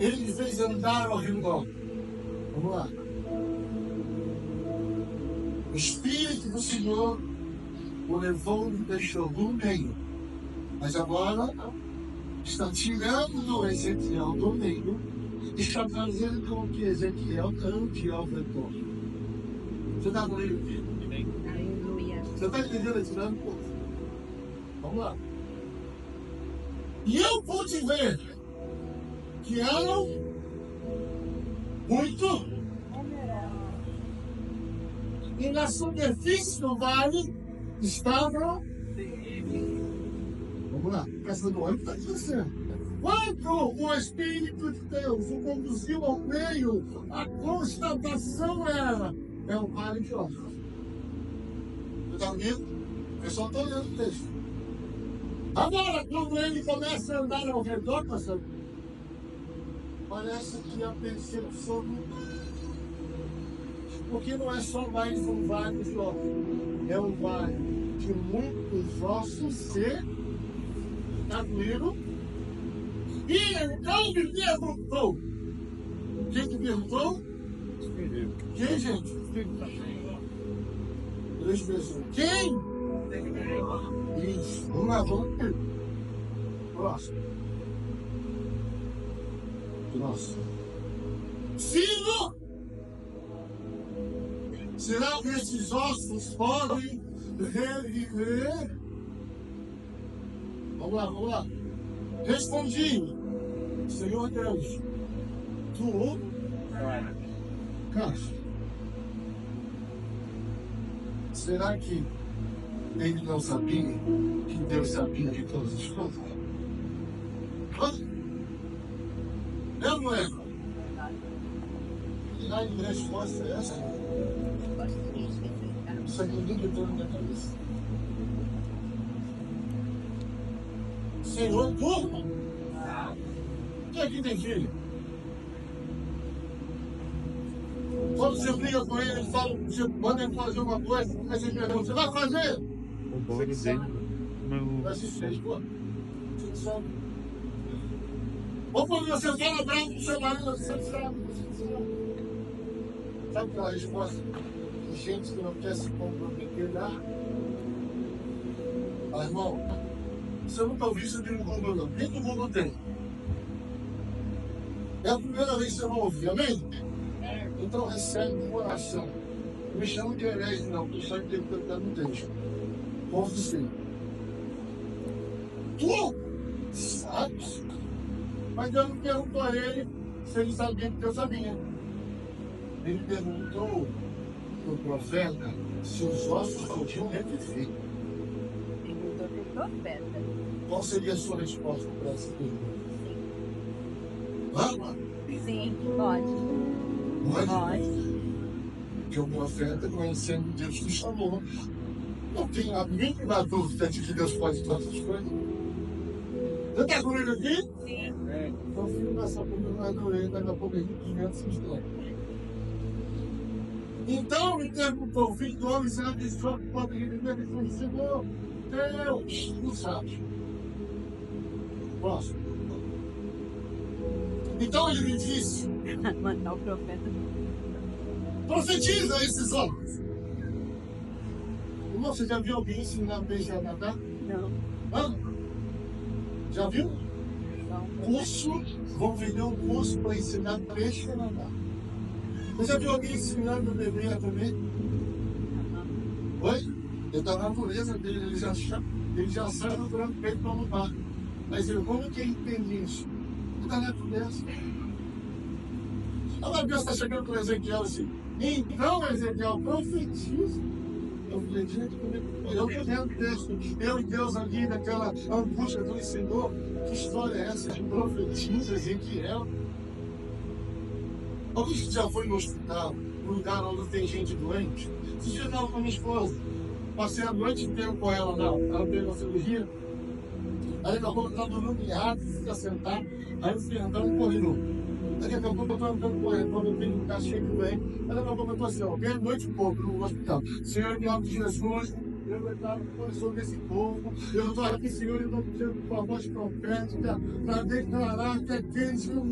Ele me fez andar ao redor. Vamos lá. O Espírito do Senhor o levou e me deixou no meio. Mas agora está tirando Ezequiel do meio e está fazendo com que Ezequiel ande ao redor. Você está comigo? Você está entendendo esse dinâmico? Vamos lá. E eu pude ver que eram muito. E na superfície do vale estava. Vamos lá, essa do olho está dizendo. Quando o Espírito de Deus o conduziu ao meio, a constatação era: é um vale de ossos. Você está ouvindo? Eu só estou lendo o texto. Agora, quando ele começa a andar ao redor, pastor, parece que a percepção muda. Porque não é só mais um vale de ossos, é um vale de muitos ossos se tabuleiro. E então me perguntou. Quem te perguntou? Quem, gente? Três pessoas. Quem? Isso. Vamos lá, vamos. Próximo. Filho! Será que esses ossos podem reviver? Vamos lá. Respondi, Senhor Deus, tu, Cássio, será que ele não sabia que Deus sabia de todas as coisas? Eu não é. E a resposta é essa? Isso aqui ninguém botou na minha cabeça. Senhor, turma. Quem aqui tem filho? Quando você briga com ele, ele fala, você manda ele fazer uma coisa, aí você pergunta, você vai fazer? O bolo dele. Vai se fez, pô. Você sabe. Ou quando você fala bravo pro seu marido, você sabe. Sabe aquela resposta de gente que não quer se comprometer, dá? Ah, irmão, você nunca ouviu isso de um Google, não. Nem do Google tem. É a primeira vez que você vai ouvir, amém? Então recebe o coração. Não me chama de herege, não, porque só interpretando o texto. Povo do Senhor. Tu sabes? Mas Deus não perguntou a ele se ele sabia que eu sabia. Ele perguntou para o profeta se os ossos podiam reviver. Perguntou para o profeta. Qual seria a sua resposta para essa pergunta? Vamos? Sim, pode. Pode. Porque o profeta, conhecendo Deus que chamou, não tem a mínima dúvida de que Deus pode todas as coisas. Você está comigo aqui? Sim. Então, filho dessa boca, eu não adorei, daqui a pouco a gente 500 histórias. Então me perguntou, filho do homem, será que esse homem pode reviver? Ele falou, Senhor, Deus, tu sabes. Próximo. Então ele me disse, Mandar o profeta. profetiza esses homens. Irmão, você já viu alguém ensinar peixe a nadar? Não. Hã? Já viu? Não. Curso, vão vender um curso para ensinar peixe a nadar. Você já viu alguém ensinando o bebê a comer? Oi? É da natureza dele, ele já sai do branco peito para lutar. Mas ele, como que ele entende isso? É da natureza. Agora Deus está chegando com Ezequiel assim. Então, Ezequiel, profetiza. Eu falei, gente, eu estou lendo o texto. Eu e Deus ali naquela angústia do Senhor. Que história é essa de profetiza, Ezequiel? Alguém que já foi no hospital, no lugar onde tem gente doente? Esse dia eu estava com a minha esposa. Passei a noite inteira com ela lá. Ela teve uma cirurgia. Aí daqui a pouco eu estava dormindo errado, fica sentado. Aí eu fui andando correndo. Daqui a pouco eu estou andando correndo, quando eu tenho um cara cheio de doente. Aí daqui a pouco eu estou assim, ó, meia-noite e pouco no hospital. Senhor, em nome de Jesus, eu declaro sobre esse povo. Eu estou aqui, Senhor, com a voz profética para declarar que aqueles que os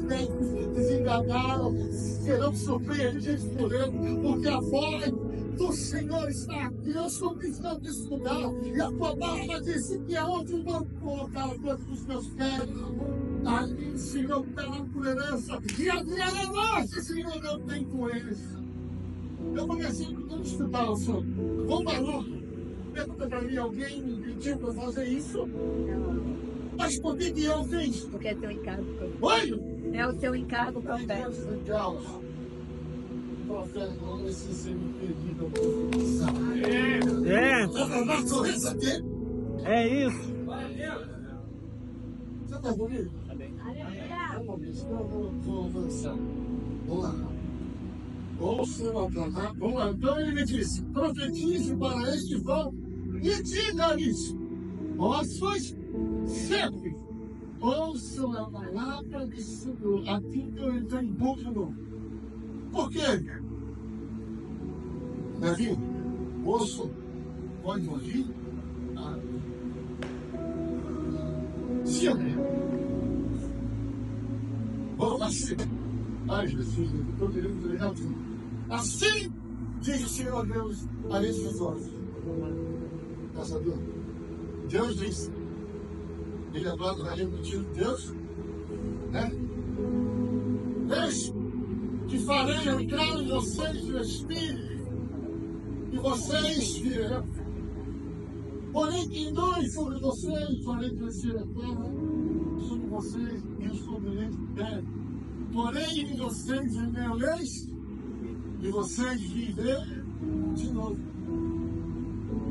médicos desenganaram serão surpreendidos por ele, porque a voz do Senhor está aqui. Eu estou pisando nesse lugar e a tua palavra disse que aonde eu vou colocar a coisa dos meus pés, ali o Senhor terá por herança, e a minha herança, Senhor, eu tenho com eles. Eu comecei a estudar o Senhor. Vamos lá. Pergunta para mim, alguém me pediu para fazer isso? Não, Mas por que eu fiz? porque é teu encargo profético. Oi? É o teu encargo profético. O profeta não precisa ser impedido a profetizar. É isso. Você está comigo? Vou avançar. Vamos lá. Ouça o cantar. Vamos lá. Então ele me disse: profetize para este vão e diga-lhes: ossos secos, ouçam a palavra do Senhor. Aqui que eu entrei em boca de novo. Por quê? Davi, osso pode ouvir? Sim. Vamos assim. Ai, Jesus, eu estou querendo treinar tudo. Assim diz o Senhor Deus a esses olhos. Caçador, Deus disse. Ele agora vai repetir Deus, né? Deixe que farei entrar em vocês o Espírito, e vocês virão. Porém, que dois sobre vocês farei crescer a terra, sobre vocês e os continentes de terra. Porém, em vocês leis, e vocês viverão de novo.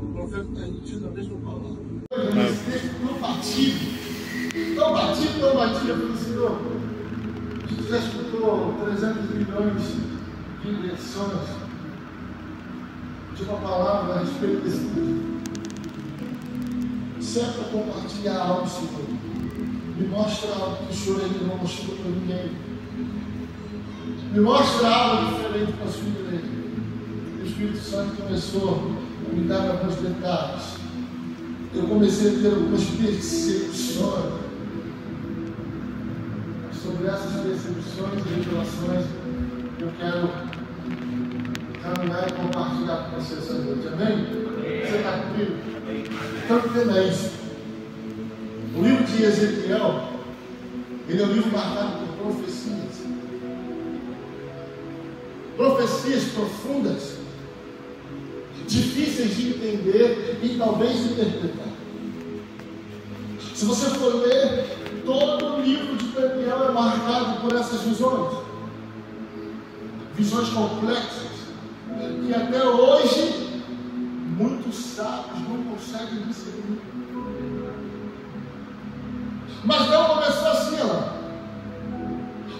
O profeta está repetindo a mesma palavra. Tão batido, eu falei, Senhor, a gente já escutou 300 milhões de lições de uma palavra a respeito desse livro. Sempre compartilhar algo, Senhor. Me mostra algo que o Senhor ainda não mostrou para ninguém. Me mostra algo diferente para a sua igreja. O Espírito Santo começou a me dar alguns detalhes. Eu comecei a ter algumas percepções. Sobre essas percepções e revelações, eu quero caminhar e compartilhar com você essa noite. Amém? Você está comigo? Então, entenda isso. O livro de Ezequiel, ele é um livro marcado por profecias. Profecias profundas, difíceis de entender e talvez de interpretar. Se você for ler, todo o livro de Daniel é marcado por essas visões. Visões complexas, que até hoje muitos sábios não conseguem discernir. Mas não começou assim, ó.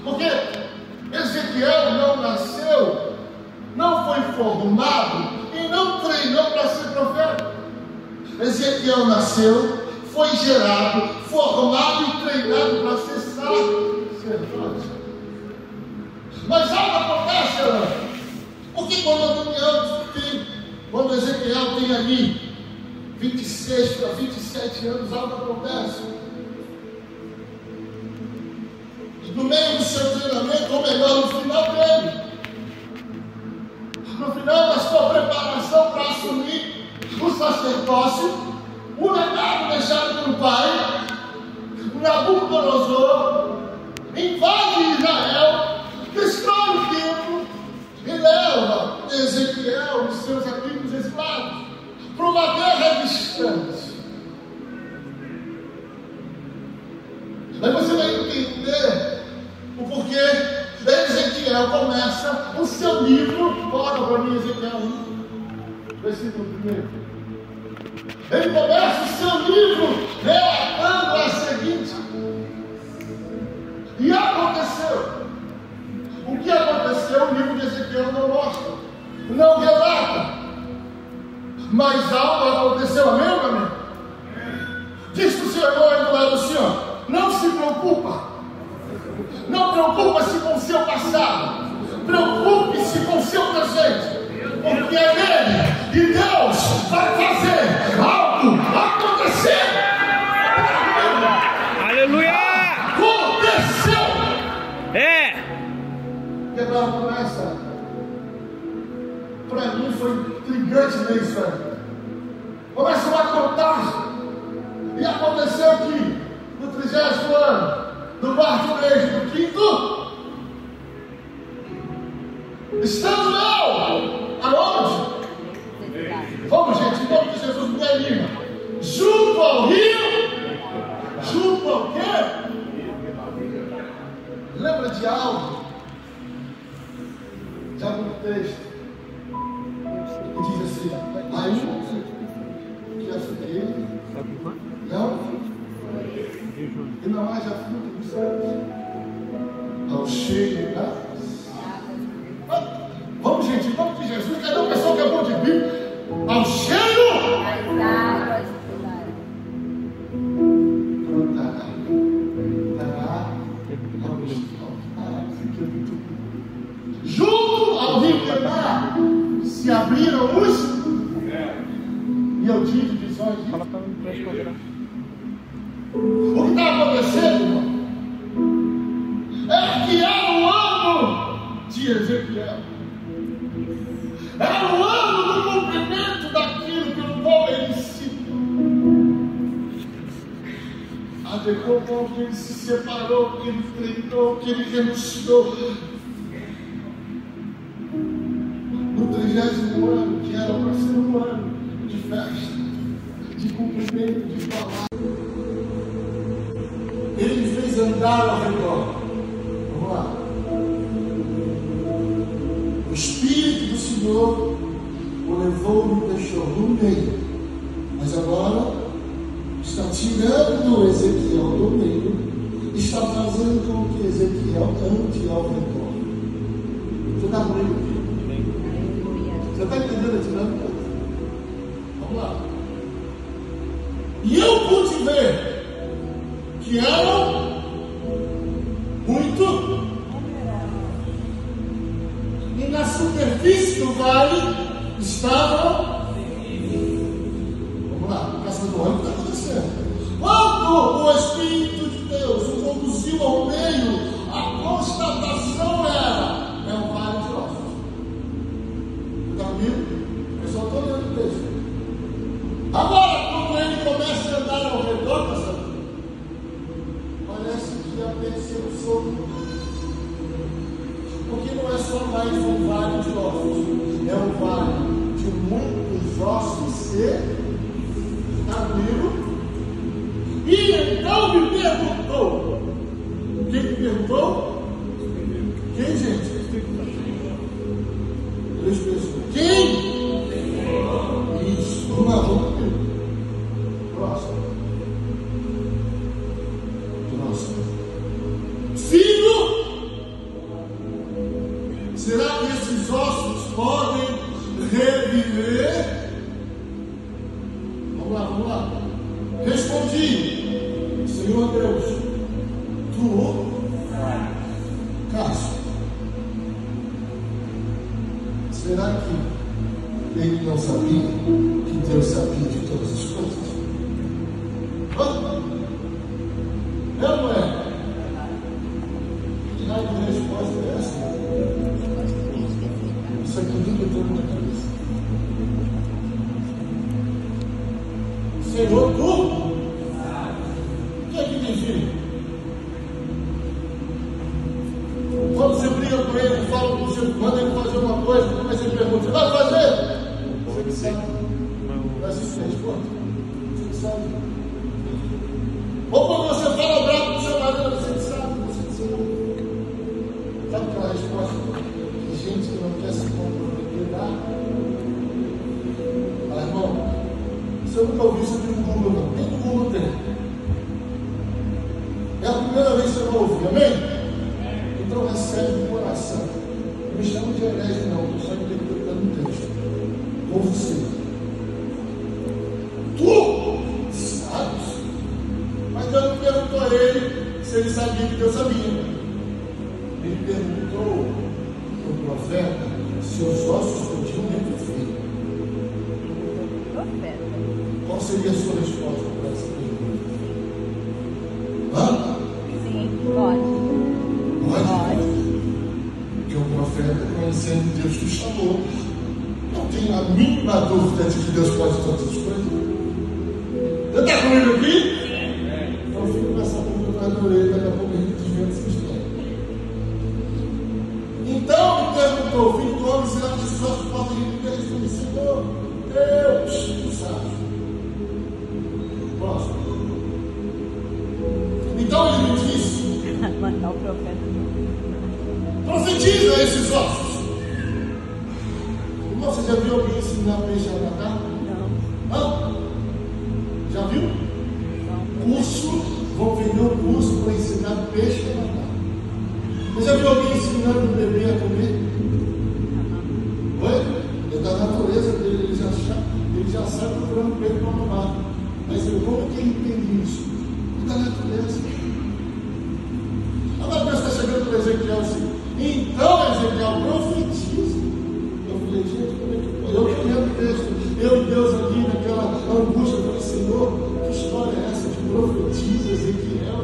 Porque Ezequiel não nasceu, não foi formado e não treinou para ser profeta. Ezequiel nasceu, foi gerado, formado e treinado para ser sacerdote. Mas algo acontece, porque quando Ezequiel tem ali 26 para 27 anos, algo acontece. No meio do seu treinamento, ou melhor, no final dele, no final da sua preparação para assumir o sacerdócio, o legado deixado pelo pai, Nabucodonosor invade Israel, destrói o templo e leva Ezequiel e seus amigos escravos para uma guerra distante. Aí você vai entender o porquê Ezequiel começa o seu livro. Olha para mim, Ezequiel 1, versículo 1. Ele começa o seu livro relatando a seguinte: e aconteceu. O que aconteceu, o livro de Ezequiel não mostra, não relata. Mas algo aconteceu, amém, amém? Diz que o Senhor do lado do Senhor: não se preocupa. Não preocupa-se com o seu passado. Preocupe-se com o seu presente. Porque é nele. E Deus vai ela começa. Para mim foi intrigante ver isso aí. Começa uma contagem. E aconteceu que no 30º ano, no quarto mês do quinto, estando eu, aonde? Vamos, gente, em nome de Jesus, mulher Lima. Junto ao rio. Junto ao quê? Lembra de algo? De algum texto? Que diz assim: aí, que açuqueiro, não, e não haja fruto dos céus, ao cheiro da. Vamos, gente, em nome de Jesus, cadê o pessoal que é bom de Bíblia? Ao cheiro junto ao rio Quebar se abriram os. E eu tive visões de. O que está acontecendo, irmão? É que era o ano de Ezequiel. Era o ano do cumprimento daquilo que o povo ele se adequou, que ele se separou, que ele treinou, que ele renunciou. No 30º ano, que era para ser um ano de festa, de cumprimento, de palavra, ele fez andar ao redor. Vamos lá. O Espírito do Senhor o levou e me deixou no meio. Mas agora está tirando Ezequiel do meio. Está fazendo com que Ezequiel ande ao redor. Você está comigo aqui? Você está entendendo a dinâmica? Vamos lá. E eu pude ver que eram muito. E na superfície do vale estavam. Vamos lá, caçador, o que está acontecendo? Quando o Espírito de Deus o conduziu ao meio, a constatação era: é um vale de ossos. Está comigo? Eu só estou lendo o texto. Agora, quando ele começa a andar ao redor, caçador, parece que a percepção. Porque não é só mais um vale de ossos, é um vale de muitos ossos tranquilo. E então me perguntou. Quem me perguntou? Quem, gente? 3 pessoas. Quem? Isso. Vamos lá, vamos comigo. Próximo. Filho, será que esses ossos podem reviver? Vamos lá. Respondi: Senhor Deus, tu, Cássio, será que ele não sabia que Deus sabia de todas as coisas? É ou não é? Que raio de resposta é essa? Isso aqui tudo entrou na cabeça. Senhor, tu? O que é que dizia? Quando você briga com ele, fala com você, manda ele fazer uma coisa, como é que você pergunta? Você vai fazer? Você sabe. Mas isso responde. Você sabe. Ou quando você fala bravo com o seu marido, você sabe. Sabe aquela resposta que gente que não quer se comprometer dá? Mas, irmão, se eu nunca ouvi isso aqui no Google, não. Nem no Google tem. É a primeira vez que você vai ouvir, amém? Então recebe no coração. Não me chama de herege, não. Eu só interpretando o texto. Com você. Tu sabes? Mas Deus não perguntou a ele se ele sabia que Deus sabia. Ele perguntou ao profeta se os ossos podiam reviver. Qual seria a sua resposta para essa pergunta? Hã? Sim, pode. Pode? Porque o profeta profeta, conhecendo Deus que o chamou. Não tenho a mínima dúvida de que Deus pode todas as coisas. Você está comigo aqui? Então fica com essa dúvida atrás da orelha, daqui a pouco a gente desvia essa história. Então me perguntou, filho do homem, será que os nossos podem reviver? Ele disse, Senhor, Deus, tu sabes. Próximo. Então ele me disse, Matar o profeta. profetiza esses ossos. Irmão, você já viu alguém ensinar peixe a nadar? Não. Não? Já viu? Não. Curso, vão vender um curso para ensinar peixe a nadar. Você já viu alguém ensinando o bebê a comer? Oi? É da natureza dele, ele já sai procurando peito para mamar. Mas como que ele entende isso? É da natureza. Agora Deus está chegando para Ezequiel assim. Então Ezequiel profetiza. Eu falei, gente, como é que eu queria o texto. Eu e Deus ali naquela angústia, eu falei, Senhor, que história é essa de profetiza Ezequiel?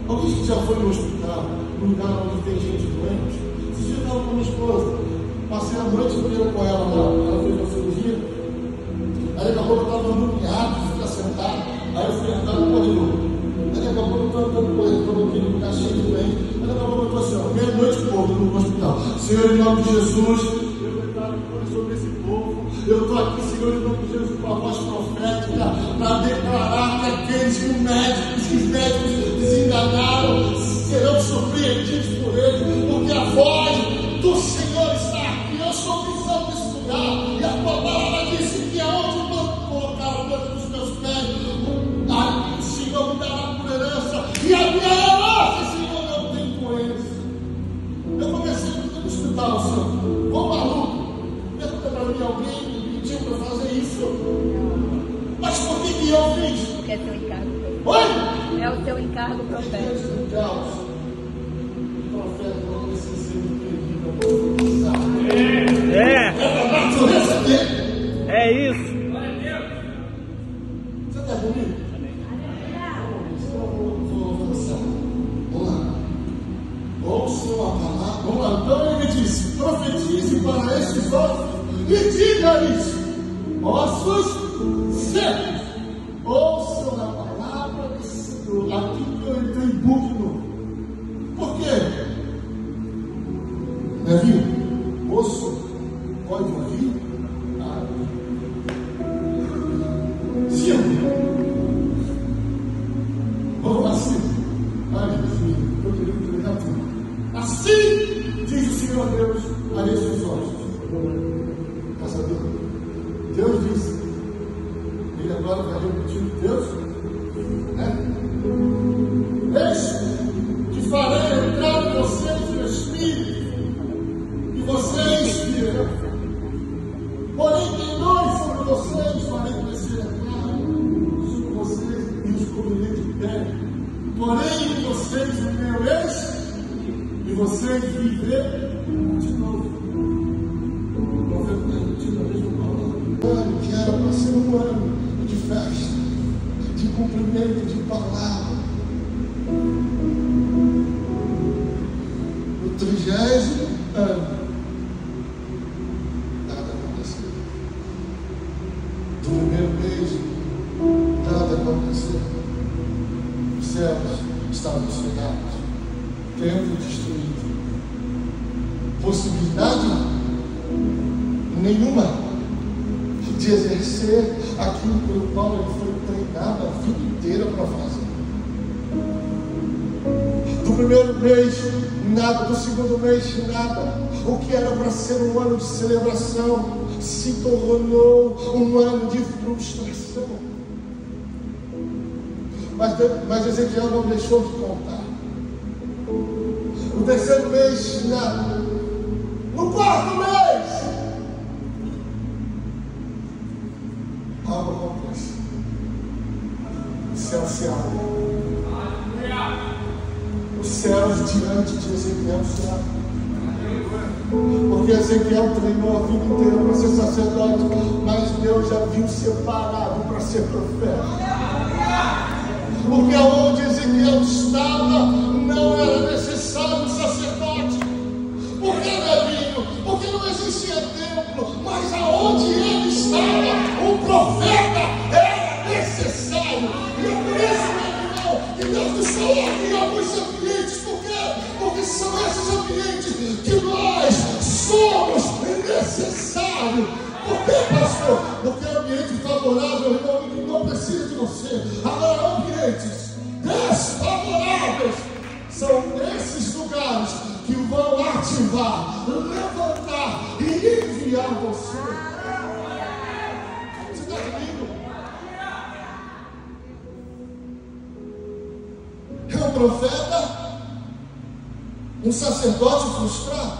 Alguém que já foi no hospital, num lugar onde tem gente doente? Esse dia eu estava com a minha esposa, passei a noite inteira com ela lá, ela fez uma cirurgia. Aí daqui a pouco eu estava agoniado de ficar sentado, aí eu fui andar no corredor. Aí daqui a pouco eu estava andando no corredor, estava aqui no lugar cheio de doente. Aí daqui a pouco eu estou assim, ó, meia-noite e pouco no hospital. Senhor, em nome de Jesus, eu declaro sobre esse povo. Eu estou aqui, Senhor, em nome de Jesus, com a voz profética, para declarar que aqueles que os médicos desenganaram, serão surpreendidos por ele, porque a voz do Senhor está aqui. Eu sou visão desse lugar, e a tua palavra disse que aonde eu colocar o dedo dos meus pés, o Senhor me dará por herança, e a minha herança, Senhor, não tem com eles. Eu comecei a estudar o Senhor, ô maluco, pergunta para mim, alguém me pediu para fazer isso, mas por que eu fiz? Porque é teu encargo profético. Oi? É o teu encargo profético. É isso. Você está comigo? Vou avançar. Vamos lá. Ouçam a palavra. Vamos lá. Então ele me disse: profetize para estes ossos e diga-lhes: ossos secos, ouçam a palavra do Senhor. Aqui que eu entrei em book novo. Por quê? Nevinho, osso pode ouvir? Sim. Vamos lá, sim. Ai, Deus, eu queria entregar tudo. Assim diz o Senhor Deus a esses ossos. Está sabendo? Deus disse. Ele agora vai repetir Deus. Eis que farei entrar em vocês o Espírito, e vocês viverão. Porém, temores sobre vocês, farei crescer a carne sobre vocês e os cobrirei de pele. Porém, em vocês o meu ex, e vocês viverão de novo. O profeta está repetindo a mesma palavra. Ano que era para ser um ano de festa, de cumprimento de palavra. No 30º ano, nada aconteceu. No primeiro mês, nada aconteceu. Os céus estavam cegados, o templo destruído. Possibilidade nenhuma de exercer aquilo pelo qual ele foi treinado a vida inteira para fazer. Do primeiro mês, nada. Do segundo mês, nada. O que era para ser um ano de celebração se tornou um ano de frustração. Mas Ezequiel não deixou de contar. No terceiro mês, nada. No quarto mês, algo acontece. O céu se abre. Os céus diante de Ezequiel se abrem. Porque Ezequiel treinou a vida inteira para ser sacerdote, mas Deus já viu separado para ser profeta. Porque onde Ezequiel estava não era necessário um sacerdote. coloque em alguns ambientes. Por quê? Porque são esses ambientes que nós somos necessários. Por quê, pastor? Porque é ambiente favorável, irmão, não precisa de você. Agora, ambientes desfavoráveis são esses lugares que vão ativar, levantar e enviar você. Você está comigo? É um profeta, um sacerdote frustrado,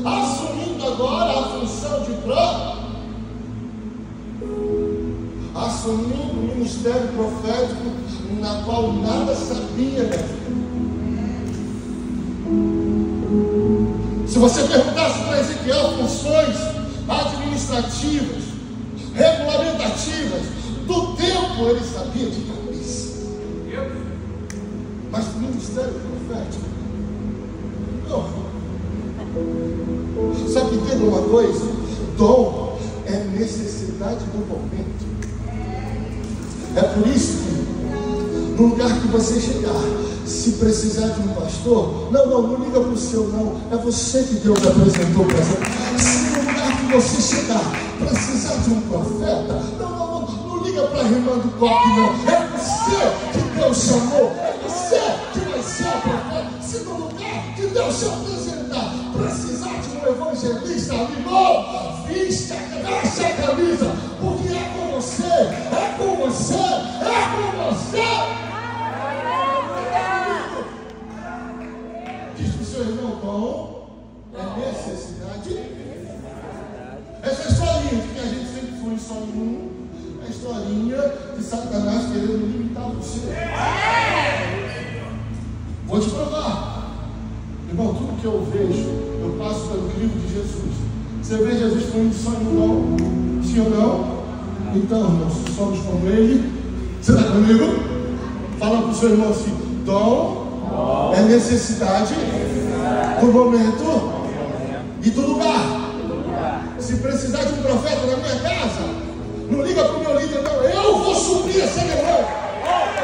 assumindo agora a função de pró, assumindo um ministério profético na qual nada sabia da vida. Se você perguntasse para Ezequiel funções administrativas, regulamentativas, do tempo ele sabia de cabeça. Mas o ministério profético, não. Sabe que tem uma coisa? Dom é necessidade do momento. É por isso que no lugar que você chegar, se precisar de um pastor, não liga para o seu não, é você que Deus apresentou para você. Se no lugar que você chegar, precisar de um profeta, não liga para Rimando Coque não, é você que Deus chamou, é você que vai ser o profeta. Se no lugar que Deus te apresentar, precisar de um evangelista, irmão, veste a camisa, porque é com você, é com você, é com você. Diz para o seu irmão, bom, é necessidade. Essa historinha de que a gente sempre foi só em um, é a historinha de Satanás querendo limitar você. Vou te provar. Irmão, tudo que eu vejo, eu passo pelo crivo de Jesus. Você vê Jesus fluindo só em um dom? Sim ou não? Então, irmãos, somos como ele. Você está comigo? Fala para o seu irmão assim: dom é necessidade do momento e do lugar. Se precisar de um profeta na minha casa, não liga para o meu líder, não. Eu vou suprir esse irmão.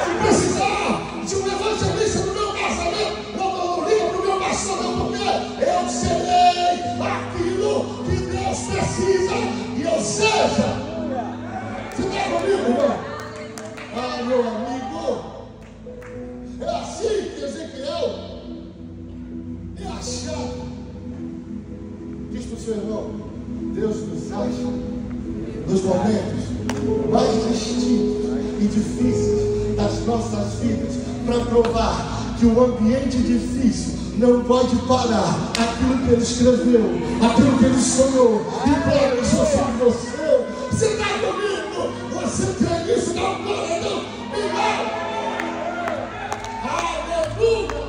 Se precisar de um evangelista no meu casamento, não liga para o meu pastor, não, porque eu serei aquilo que Deus precisa e eu seja. Você está comigo, irmão? Ah, meu amigo, é assim que Ezequiel é achado. Diz para o seu irmão: Deus nos acha nos momentos mais distintos e difíceis das nossas vidas, para provar que o ambiente difícil não pode parar aquilo que ele escreveu, aquilo que ele sonhou e planejou sobre você. Você está comigo? Você crê nisso? Não, não. Aleluia!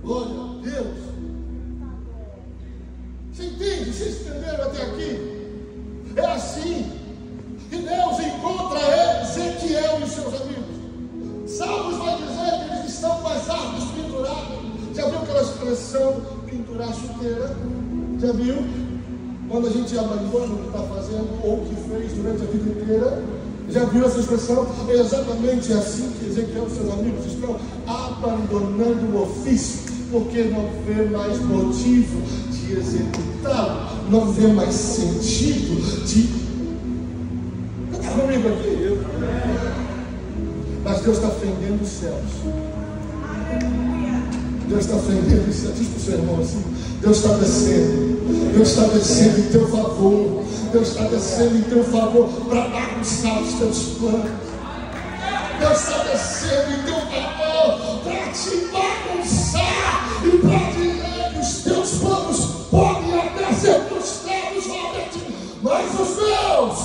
Glória a Deus! Você entende? Vocês entenderam até aqui? É assim que Deus encontra Ezequiel e seus amigos. Salmos vai dizer que eles estão com as árvores penduradas. Já viu aquela expressão pendurar chuteira? Já viu? Quando a gente abandona o que está fazendo ou o que fez durante a vida inteira. Já viu essa expressão? É exatamente assim que Ezequiel e seus amigos estão abandonando o ofício, porque não vê mais motivo de executá-lo, não vê mais sentido de... Está comigo aqui? Mas Deus está fendendo os céus. Deus está fendendo os céus. Diz para o seu irmão assim: Deus está descendo. Deus está descendo em teu favor. Deus está descendo em teu favor para bagunçar os teus planos. Deus está descendo em teu favor para te bagunçar e para dizer que os teus planos podem até ser frustrados, Robert, mas os meus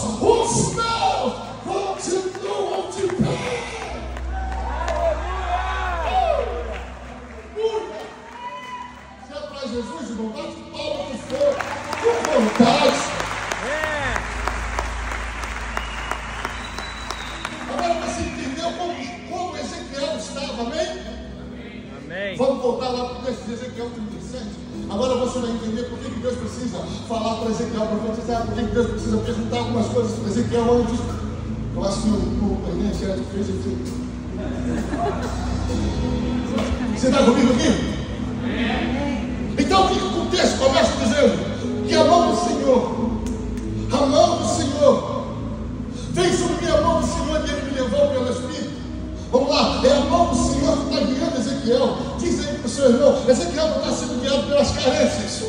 continuam de pé. Se é para Jesus, irmão, bate palma que for, com vontade. Agora você entendeu como Ezequiel estava, amém? Amém. Vamos voltar lá para o texto de Ezequiel 37. Agora você vai entender por que Deus precisa falar para Ezequiel, profetizar, por que Deus precisa perguntar algumas coisas para Ezequiel antes. Eu acho que o Enem fez aqui. Você está comigo aqui? Então o que o texto começa dizendo? Que a mão do Senhor veio sobre mim, a mão do Senhor, e Ele me levou pelo Espírito. Vamos lá, é a mão do Senhor que está guiando Ezequiel. Diz aí para o seu irmão, Ezequiel não está sendo guiado pelas carências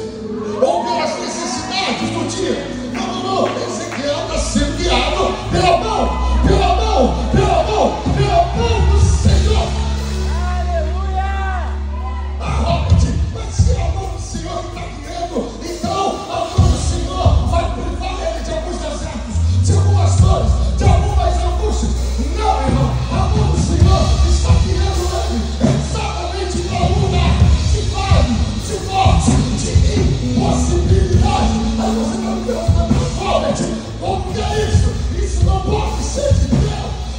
ou pelas necessidades do dia. Não, Ezequiel está sendo guiado pela mão do Senhor. Mas se a mão do Senhor está guiando, então a mão do Senhor vai privar ele de alguns desertos, de algumas dores, de algumas angústias. Não, irmão, a mão do Senhor está guiando ele exatamente para um lugar de vale, de morte, de impossibilidade. Aí você está me perguntando, como que é isso? Isso não pode ser de Deus.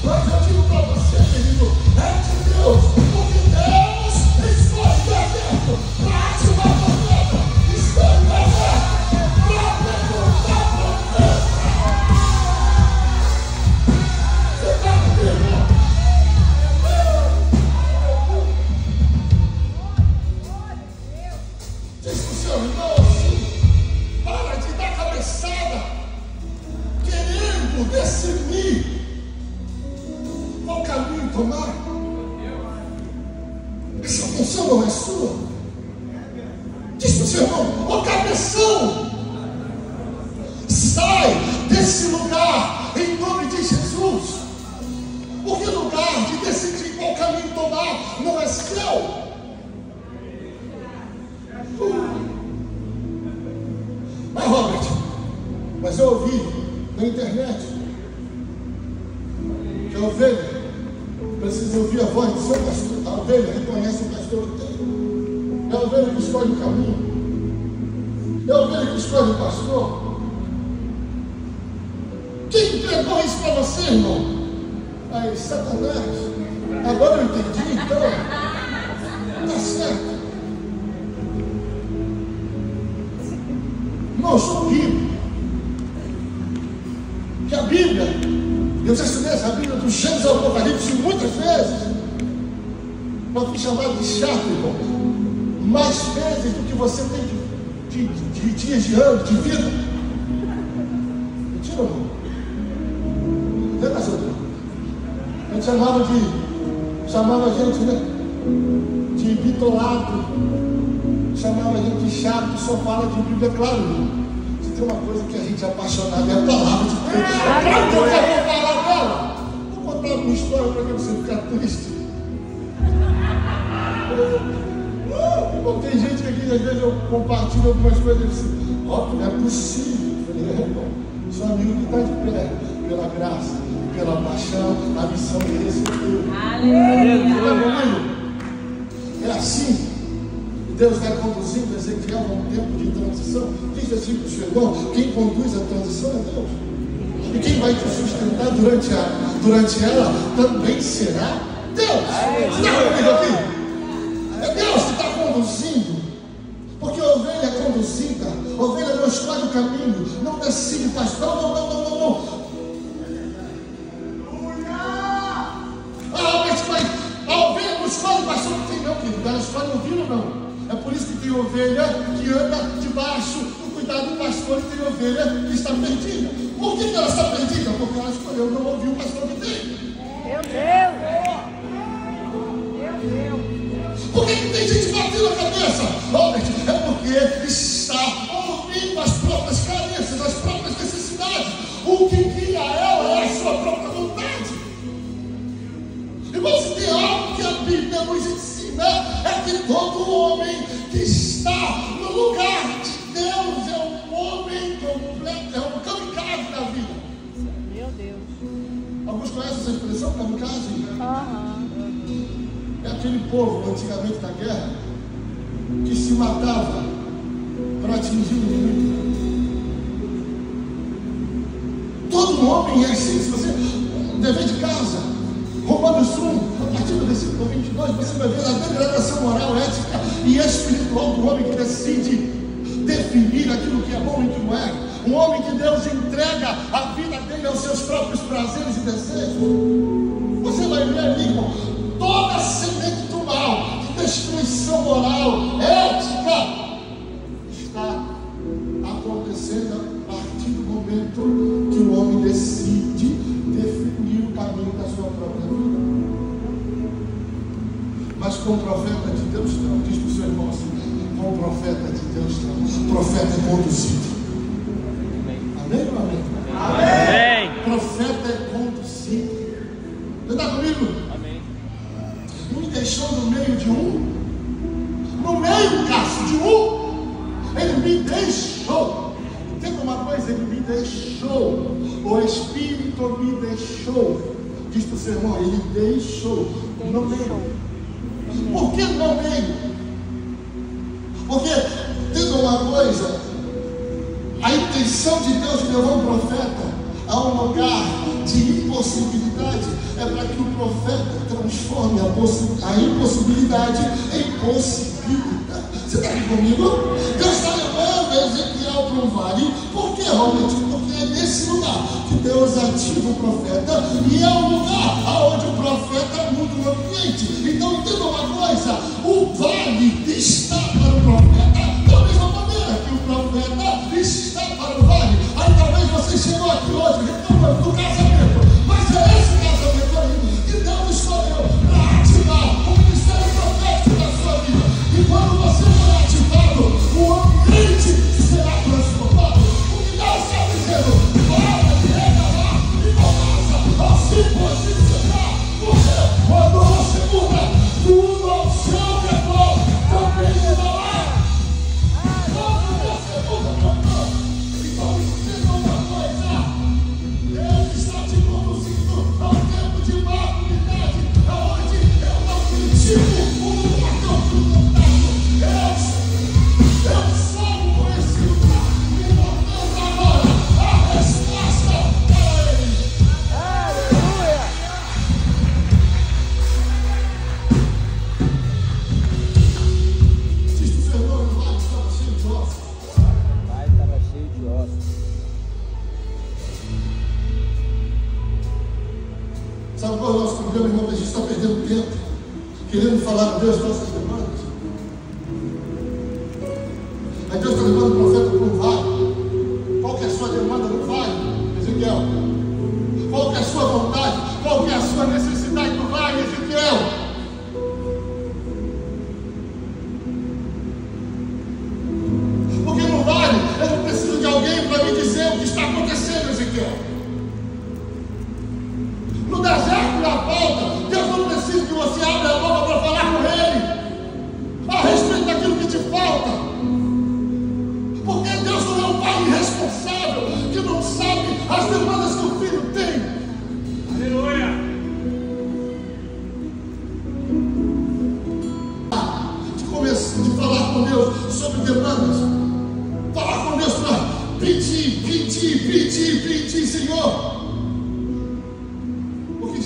Mas eu digo para você, querido, é de Deus, porque Deus escolhe deserto para ativar a promessa, escolhe deserto para perguntar a promessa. Você está comigo? Diz para o seu irmão assim, para de dar cabeçada, querendo decidir qual caminho tomar. Essa função não é sua. Diz para o seu irmão, ô cabeção, sai desse lugar em nome de Jesus. Porque o lugar de decidir qual caminho tomar não é seu. Mas eu ouvi na internet que a ovelha precisa ouvir a voz do seu pastor. A ovelha reconhece o pastor que tem. É a ovelha que escolhe o caminho. É a ovelha que escolhe o pastor. Quem entregou isso para você, irmão? Aí, Satanás. Agora eu entendi, então. Tá certo. Não, eu sou bíblico. Que a Bíblia, eu já estudei essa Bíblia do Gênesis ao Apocalipse muitas vezes. Não fui chamado de chato, irmão. Mais vezes do que você tem de dias de ano, de vida. Mentira, irmão. Não é mais outro. A gente chamava a gente, né? De bitolado. Chamava a gente de chato, só fala de Bíblia, claro, irmão. Tem uma coisa que a gente é apaixonado, é a palavra de Deus. Para que eu quero falar dela? Vou contar uma história para que você ficar triste. Tem gente que aqui, às vezes eu compartilho algumas coisas assim. Óbvio, não é possível. Eu falei, irmão, sou amigo que está de pé, pela graça, pela paixão, a missão é esse. Aleluia. É assim. Deus vai conduzindo Ezequiel a um tempo de transição. Diz assim para o seu irmão, quem conduz a transição é Deus. E quem vai te sustentar durante ela também será Deus. Você está comigo aqui? É Deus que está conduzindo. Porque a ovelha é conduzida. A ovelha não escolhe o caminho, não decide, pastor. Não. A ovelha não escolhe o pastor, não tem não, querido. Ela escolhe ouvir ou não. É por isso que tem ovelha que anda debaixo do cuidado do pastor, e tem ovelha que está perdida. Por que ela está perdida? Porque ela escolheu não ouvir o pastor que tem. Meu Deus! Por que tem gente batendo na cabeça? É porque está ouvindo as próprias carências, as próprias necessidades. O que guia ela é a sua própria vontade. Irmão, se tem algo que a Bíblia nos ensina, é que todo homem que está no lugar de Deus é um homem completo, é um kamikaze da vida. Meu Deus. Alguns conhecem essa expressão, kamikaze? É aquele povo, antigamente na guerra, que se matava para atingir o inimigo. Todo homem é assim. Se você dever de casa, Romanos 1, a partir do versículo 22, você vai ver a degradação moral, ética e espiritual do homem que decide definir aquilo que é bom e que não é. Um homem que Deus entrega a vida dele aos seus próprios prazeres e desejos. Você vai ver ali, irmão, Mas com o profeta de Deus não. Diz para o seu irmão assim: com o profeta de Deus não. O profeta é conduzido. Amém ou amém? Amém. O profeta é conduzido. Você está comigo? Amém. Me deixou no meio de um. No meio, Cássio, de um. Ele me deixou. Tem uma coisa? Ele me deixou. O Espírito me deixou. Diz para o seu irmão: ele deixou no meio. Por que no meio? Porque, tem uma coisa, a intenção de Deus de levar um profeta a um lugar de impossibilidade é para que o profeta transforme a impossibilidade em possibilidade. Você está aqui comigo? Deus está levando Ezequiel para um vale. Por que, realmente? Porque é nesse lugar que Deus ativa o profeta e é o lugar onde o profeta muda o ambiente. Então, entenda uma coisa: o vale está para o profeta da mesma maneira que o profeta está para o vale. Aí talvez você chegou aqui hoje reclamando do casamento, mas é esse casamento aí que Deus escolheu para ativar o ministério profético da sua vida. E quando você for ativado, o ambiente será transformado. O que Deus está dizendo: para de reclamar e começa a se posicionar. Porque quando você muda, tudo ao seu redor também mudará. Quando você muda, então entenda uma coisa: Deus está te conduzindo a um tempo de maturidade, onde eu não critico o lugar que eu fui colocado. Eu salgo por esse lugar, me botando agora a resposta para ele. Aleluia. Diz que o seu irmão no lado estava cheio de ossos. O pai estava cheio de ossos. Sabe qual é o nosso problema, irmão? A gente está perdendo tempo querendo falar com Deus nossas demandas. Aí Deus está levando o profeta para um vale. Qual que é a sua demanda no vale, Ezequiel? Qual que é a sua vontade? Qual que é a sua necessidade no vale, Ezequiel? Porque no vale eu não preciso de alguém para me dizer o que está acontecendo, Ezequiel. No deserto, na volta, Deus não precisa que você abra a boca para falar com Ele a respeito daquilo que te falta. Porque Deus não é um pai irresponsável que não sabe as demandas que o filho tem. Aleluia. De falar com Deus sobre demandas. Falar com Deus para pedir, Senhor. Porque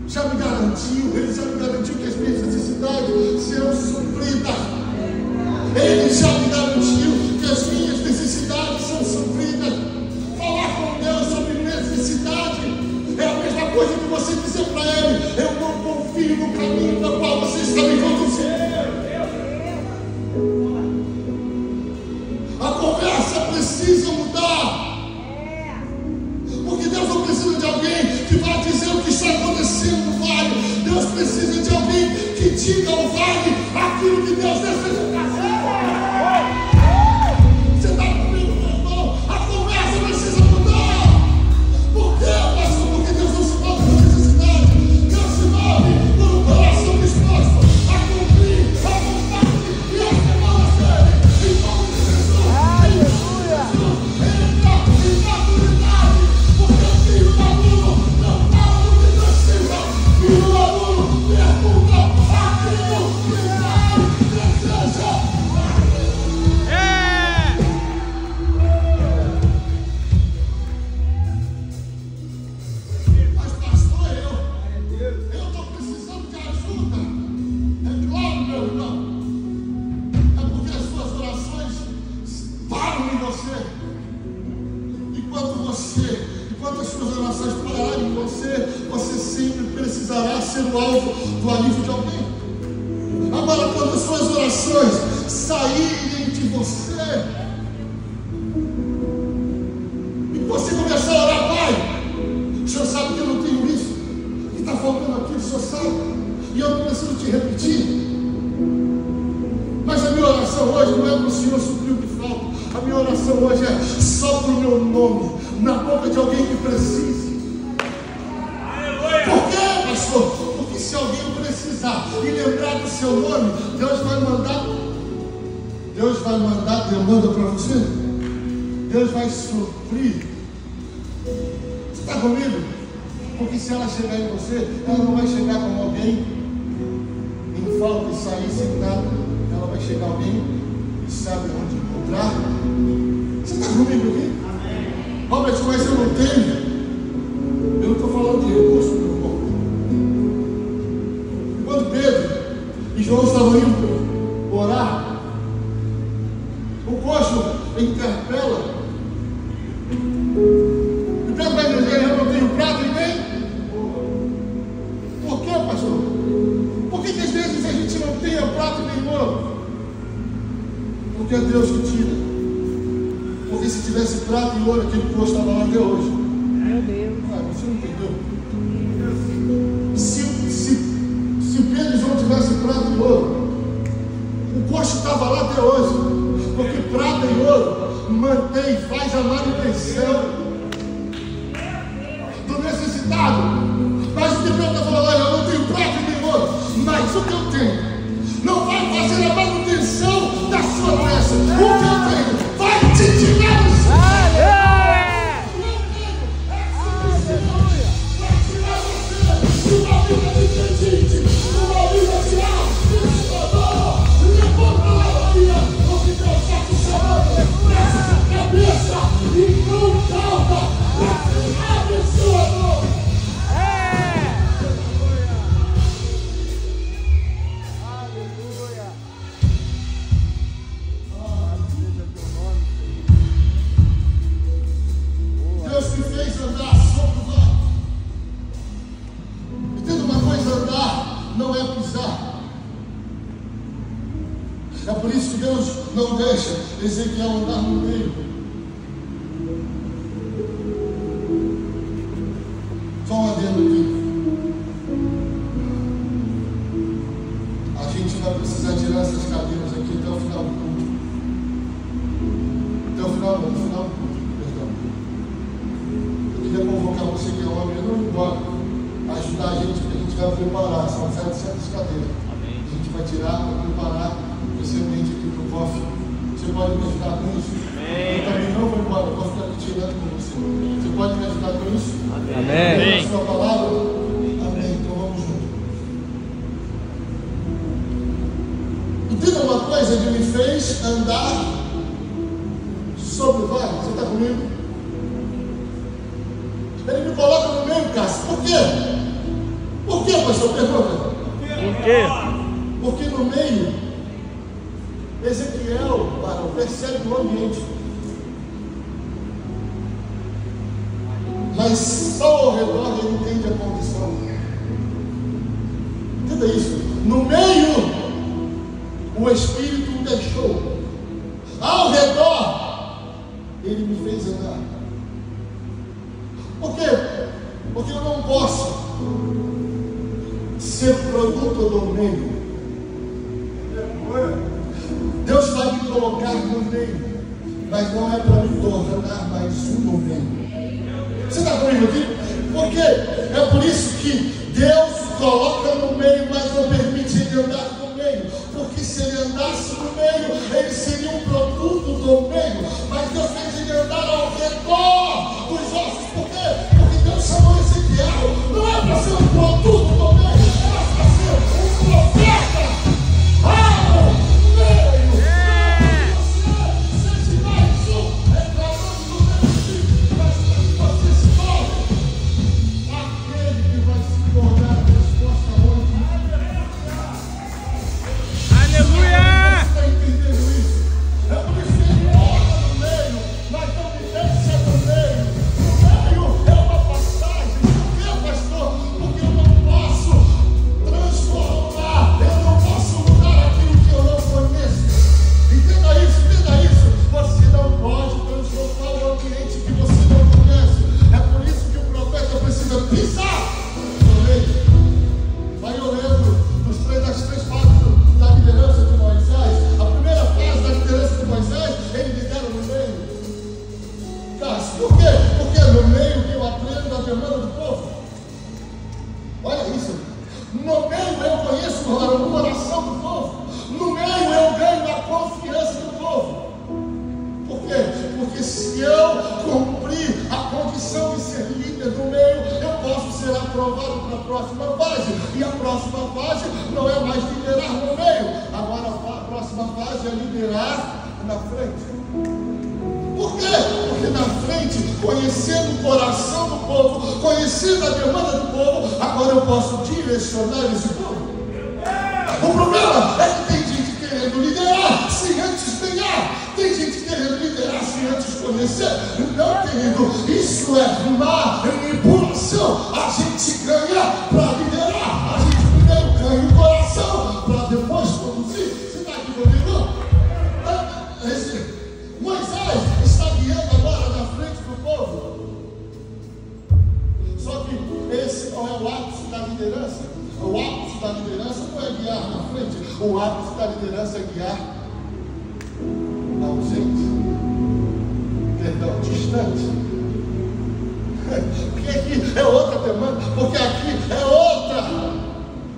já me garantiu, Ele já me garantiu que as minhas necessidades serão supridas. Ele já me garantiu que as minhas necessidades são supridas. Falar com Deus sobre necessidade é a mesma coisa que você dizer para Ele: eu não confio no caminho para o qual você está me conduzindo. A conversa precisa mudar. Porque Deus não precisa de alguém que vá dizer o que está acontecendo no vale. Deus precisa de alguém que diga ao vale aquilo que Deus deseja fazer. Você está comigo, meu irmão? A conversa precisa mudar. Por quê, pastor? Porque Deus não se move por necessidade. Deus se move por um coração disposto a cumprir a vontade e as demandas dele. Em nome de Jesus. Aleluia. Entra em maturidade. Porque o filho maduro não fala do que precisa. Filho maduro pergunta aquilo que ele deseja. Mas pastor, eu estou precisando de ajuda. É claro, meu irmão. É porque as suas orações param em você. Enquanto as suas orações pararem em você, você sempre precisará ser o alvo do alívio de alguém. Agora, quando as suas orações saírem de você, e você começar a orar: Pai, o Senhor sabe que eu não tenho isso, que está faltando aqui, o Senhor sabe. e eu não preciso te repetir. Mas a minha oração hoje não é para o Senhor suprir o que falta. A minha oração hoje é só para o meu nome na boca de alguém que precise. Por quê, pastor? Porque se alguém precisar e lembrar do seu nome, Deus vai mandar demanda para você. Deus vai suprir. Você está comigo? Porque se ela chegar em você, ela não vai chegar como alguém em falta e sair sem nada. Ela vai chegar alguém que sabe onde encontrar. Você está comigo aqui? Amém. Robert, mas eu não tenho. Eu não estou falando de recurso, meu irmão. Quando Pedro e João estavam indo orar, o coxo interpela. E Pedro vai dizer: eu não tenho prata e nem. Por quê, pastor? Por que às vezes a gente não tem a prata e nem ouro? Porque é Deus que tira. Porque se tivesse prata e ouro, aquele coxo estava lá até hoje. Meu Deus. Você não entendeu? Se Pedro e João tivessem prata e ouro, o coxo estava lá até hoje. Porque prata e ouro mantém, faz a manutenção do necessitado. Mas o que Pedro está falando: olha, eu não tenho prata e nem ouro, mas o que eu tenho não vai fazer a manutenção da sua doença. O que eu tenho vai te tirar do céu. Deus me fez andar sobre o vale. Entenda uma coisa: andar não é pisar. É por isso que Deus não deixa Ezequiel andar no meio. Só um adendo aqui. A gente vai precisar tirar essas cadeiras aqui até o final do culto. Até o final do culto, perdão. Eu queria convocar você que é homem, não ir embora, ajudar a gente, porque a gente vai preparar. São 700 cadeiras. Amém. A gente vai tirar para preparar esse ambiente aqui para o cofre. Você pode me ajudar com isso? Amém. Eu também não vou embora, eu vou ficar aqui tirando com você. Você pode me ajudar com isso? Amém. Amém. A sua palavra? Amém. Então vamos juntos. Entenda uma coisa: Ele me fez andar sobre o vale. Você está comigo? Ele me coloca no meio, Cássio. Por quê? Por quê, pastor? Pergunta. Por quê? Porque no meio, Ezequiel, varão, percebe o ambiente. Mas só ao redor ele entende a condição. Entenda isso. No meio, o Espírito o deixou. Ao redor, ele me fez andar. Por quê? Porque eu não posso ser produto do meio. Deus vai me colocar no meio, mas não é para me tornar mais um no meio. Você está comigo aqui? Porque é por isso que Deus coloca no meio, mas não permite ele andar no meio. Porque se ele andasse no meio, ele seria um produto do meio. Mas Deus fez ele andar ao redor dos ossos. Por quê? Porque Deus chamou Ezequiel não é para ser um produto do meio, mas para ser um profeta ao meio. Seja mais um reclamando do meu filho, mas para que você se torne aquele que vai se tornar a resposta hoje. Aleluia! Você está entendendo isso? o coração do povo. No meio eu ganho a confiança do povo. Por quê? Porque se eu cumprir a condição de ser líder no meio, eu posso ser aprovado para a próxima fase. E a próxima fase não é mais liderar no meio. Agora a próxima fase é liderar na frente. Por quê? Porque na frente, conhecendo o coração do povo, conhecendo a demanda do povo, agora eu posso direcionar esse povo. O problema é que tem gente querendo liderar sem antes ganhar. Tem gente querendo liderar sem antes conhecer. Não, querido, isso é manipulação. A gente ganha para liderar. A gente primeiro ganha o coração para depois conduzir. Você está aqui comigo? Moisés está guiando agora na frente do povo. Só que esse não é o ápice da liderança. O ápice da liderança não é guiar na frente. O ápice da liderança é guiar na ausente. Perdão, distante. Porque aqui é outra demanda. Porque aqui é outra.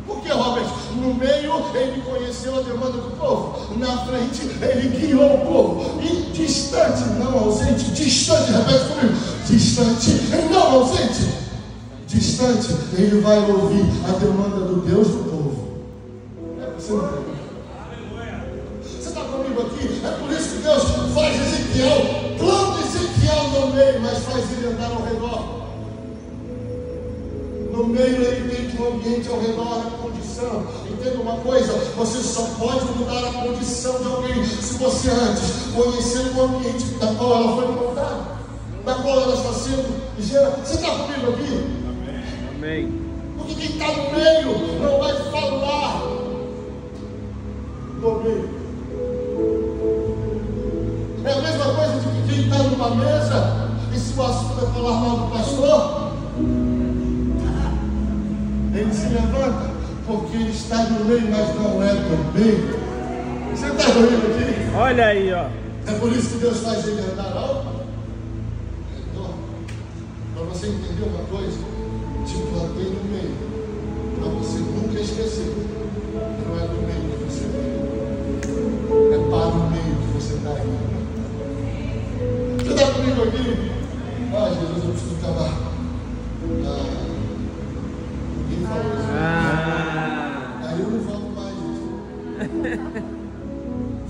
Por que, Robert? No meio ele conheceu a demanda do povo. Na frente ele guiou o povo. E distante, não ausente. Distante, repete comigo. Distante, não ausente. Distante, ele vai ouvir a demanda do Deus do povo. Você não tem. Você está comigo aqui? É por isso que Deus faz Ezequiel, planta Ezequiel no meio, mas faz ele andar ao redor. No meio ele tem que o ambiente ao redor, a condição. Entenda uma coisa, você só pode mudar a condição de alguém se você antes conhecer o ambiente da qual ela foi montada, da qual ela está sendo gerada. Você está comigo aqui? Amém. Porque quem está no meio não vai falar do meio. É a mesma coisa de que quem está numa mesa e se o assunto é falar mal do pastor, ele se levanta porque ele está no meio, mas não é do meio. Você está comigo aqui? Olha aí, ó. É por isso que Deus faz ele andar ao redor. Para você entender uma coisa, te plantei no meio, para você nunca esquecer que não é do meio que você veio, é para o meio que você está indo. Você está comigo aqui? Ah, Jesus, eu preciso acabar. Ninguém falou isso. Aí eu não volto mais, gente.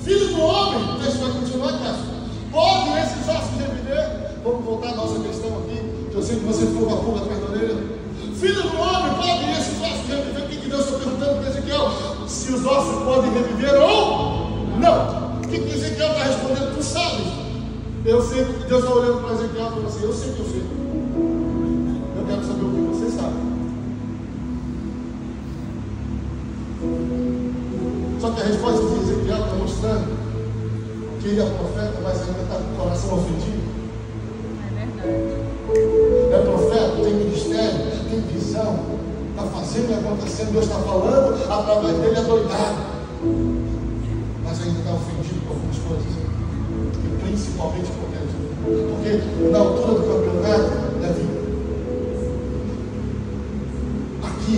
Filho do homem, o texto vai continuar, cara. Podem esses ossos reviver? Vamos voltar à nossa questão aqui, que eu sei que você ficou com a pulga perto da orelha. Filho do homem, podem esses ossos reviver? O que Deus está perguntando para Ezequiel? Se os ossos podem reviver ou não. O que Ezequiel está respondendo? Tu sabes. Eu sei que Deus está olhando para Ezequiel e falando assim, eu sei que eu sei. Eu quero saber o que você sabe. Só que a resposta de Ezequiel está mostrando que ele é profeta, mas ainda está com o coração ofendido. É verdade. É profeta, tem ministério, tem visão, está fazendo e acontecendo, Deus está falando, através dele é doidado. Mas ainda está ofendido com algumas coisas. E principalmente por Deus. Porque na altura do campeonato da vida, aqui,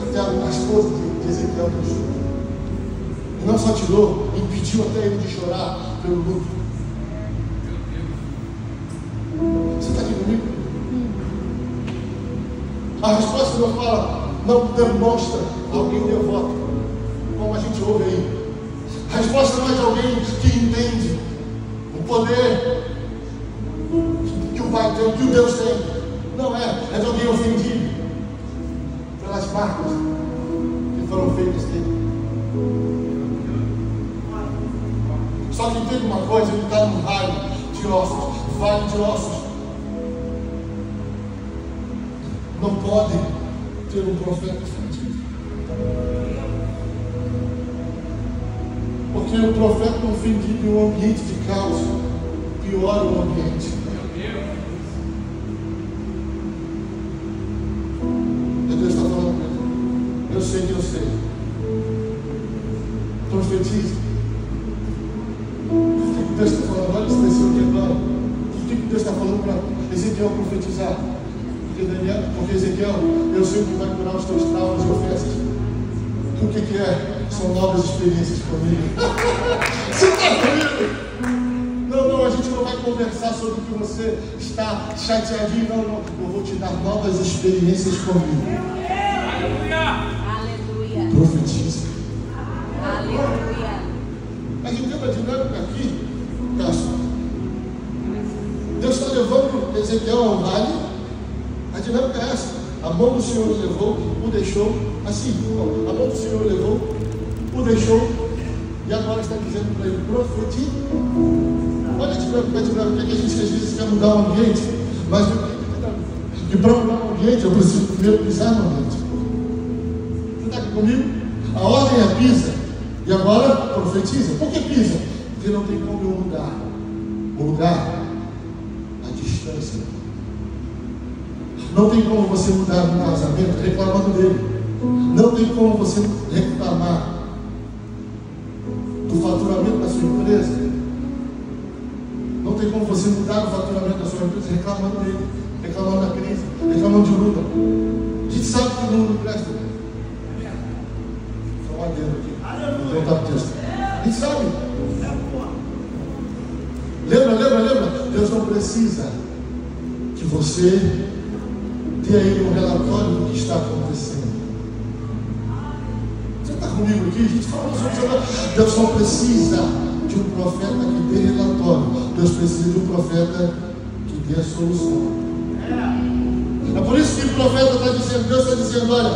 até a esposa de Ezequiel do choro. E não só tirou, impediu até ele de chorar pelo luto. Você está aqui comigo? A resposta não fala, não demonstra alguém devoto, como a gente ouve aí. A resposta não é de alguém que entende o poder que o Pai tem, que o Deus tem. Não é, é de alguém ofendido pelas marcas que foram feitas dele. Só que entende uma coisa, ele está no vale de ossos. Não pode ter um profeta ofendido. Porque o profeta ofendido em um ambiente de caos piora o ambiente. E Deus está falando para ele. Eu sei que eu sei. Profetiza. O que Deus está falando? Olha esse terceiro quebrado. O que Deus está falando para Ezequiel profetizar? Porque Ezequiel, eu sei que vai curar os teus traumas e ofensas. O que é? São novas experiências comigo. Você está comigo? Não, a gente não vai conversar sobre o que você está chateadinho. Não. Eu vou te dar novas experiências comigo. Aleluia. Profetiza. Aleluia. Mas entenda a dinâmica aqui, Cássio. Deus está levando Ezequiel ao vale. A dinâmica é essa. A mão do Senhor o levou, o deixou. Assim, a mão do Senhor o levou, o deixou. E agora está dizendo para ele: profetiza. Olha a dinâmica que a gente às vezes quer mudar o ambiente. Mas e para mudar o ambiente, eu preciso primeiro pisar no ambiente. Você está aqui comigo? A ordem é pisa. E agora profetiza. Por que pisa? Porque não tem como eu mudar. O lugar, a distância. Não tem como você mudar no casamento reclamando dele. Não tem como você reclamar do faturamento da sua empresa. Não tem como você mudar o faturamento da sua empresa reclamando dele, reclamando da crise, reclamando de luta. A gente sabe que o mundo presta. Só um adendo aqui. Vou voltar para o texto. A gente sabe. Lembra? Deus não precisa que você dê a ele um relatório do que está acontecendo. Você está comigo aqui? A gente falou sobre isso. Deus não precisa de um profeta que dê relatório. Deus precisa de um profeta que dê a solução. É por isso que o profeta está dizendo, Deus está dizendo: olha,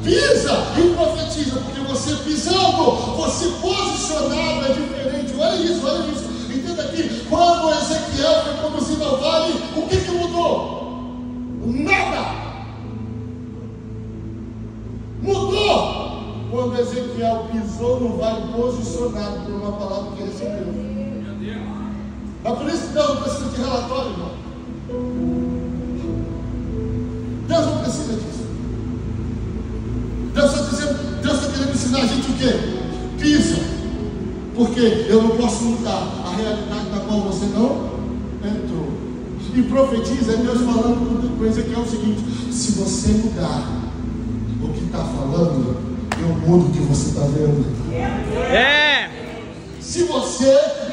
pisa e profetiza, porque você pisando, você posicionado é diferente. Olha isso. Entenda aqui, quando Ezequiel foi conduzido ao vale, o que mudou? Nada. Mudou quando Ezequiel pisou no vale, posicionado por uma palavra que ele recebeu. Mas por isso que Deus não precisa de relatório, irmão. Deus não precisa disso. Deus está dizendo, Deus está querendo ensinar a gente o quê? Pisa. Porque eu não posso mudar a realidade na qual você não entrou. E profetiza é Deus falando com Ezequiel o seguinte: se você mudar o que está falando, eu mudo o que você está vendo. Se você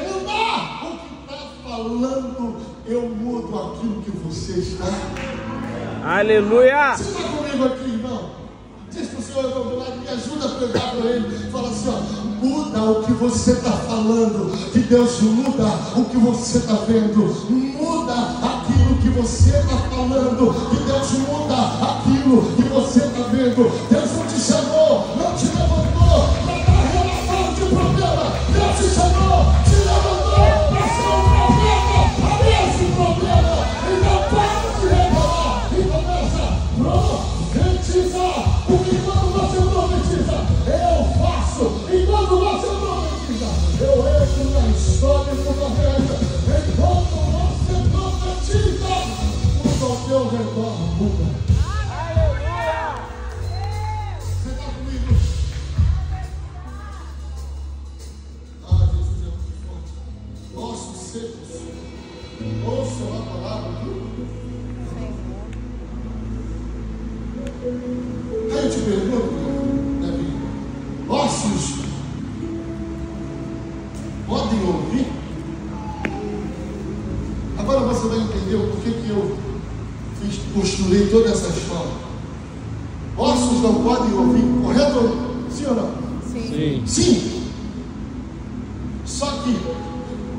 mudar o que está falando, eu mudo aquilo que você está. Aleluia! Você está comigo aqui, irmão? Diz para o Senhor do lado, me ajuda a pregar para ele. Fala assim: ó, muda o que você está falando, que Deus muda o que você está vendo. Muda aquilo que você está falando, que Deus muda aquilo que você está vendo. Deus não te chamou, não te levantou para dar relação de problema. Deus te chamou, te levantou para ser um profeta a esse problema. Então para de reclamar e começa a profetizar. Porque quando você profetiza, eu faço. E quando você profetiza, eu entro na história do profeta. Enquanto você profetiza, tudo ao teu redor muda. Aleluia! Você está comigo? Ah, Jesus é muito forte. Ossos secos, ouçam a palavra do Aí eu te pergunto, Davi, ossos podem ouvir? Agora você vai entender o porquê que eu costurei toda essa história. Ossos não podem ouvir, correto? Sim ou não? Sim. Só que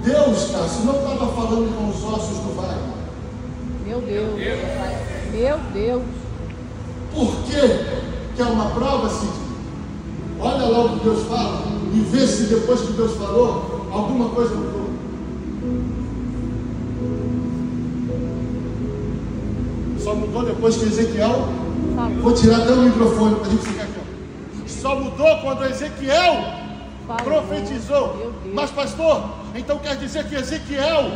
Deus, se não estava falando com os ossos do vale. Meu Deus. Meu Deus. Por que é uma prova, Cid? Olha lá o que Deus fala e vê se depois que Deus falou, alguma coisa mudou. Só mudou depois que Ezequiel... Vou tirar até o microfone para a gente ficar aqui. Só mudou quando Ezequiel profetizou. Mas pastor, então quer dizer que Ezequiel